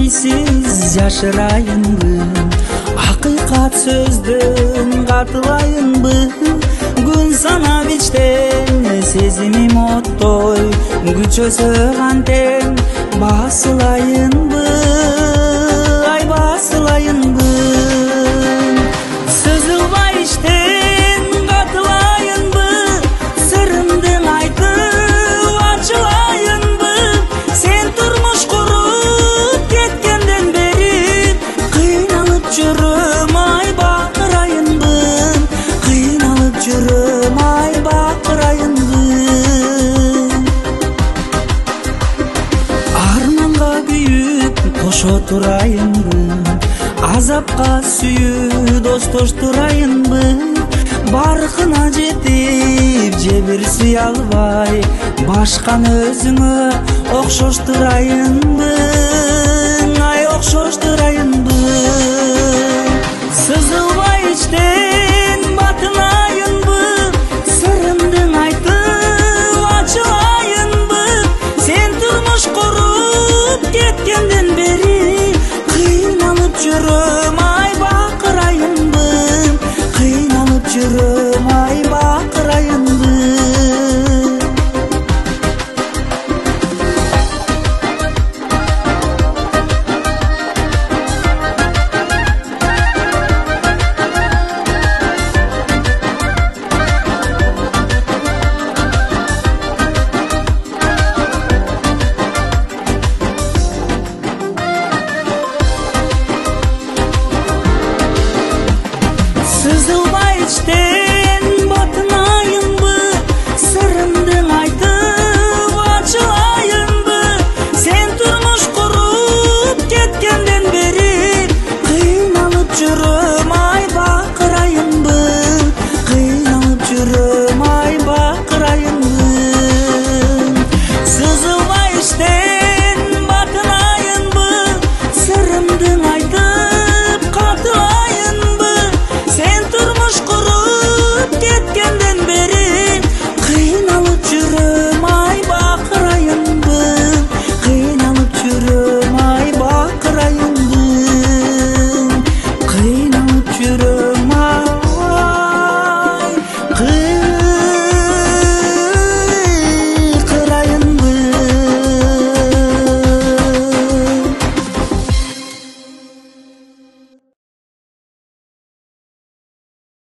мейсиз жашырайынбы, акыйкат сөздөн катылайынбы, күн санап ичтен сезимим оттой, күчөсө кантен басылайынбы, ай басылайынбы. Сызылбай иштен катылайынбы, сырымдын айтып ачылайынбы, сен турмуш куруп кеткенден бери кыйналып жүрөм, ай бакырайынбы, кыйналып жүрөм, ай бакырайынбы. Арманга күйүп кошо турайынбы, азапка сүйүү достоштурайынбы, баркына жетип же бир сүйө албай, башканы өзүңө окшоштурайынбы, ай окшоштурайынбы. Сызылбай ичтен батынайынбы, сырымдын айтып ачылайынбы, сен турмуш куруп кеткенден бери кыйналып жүрөм.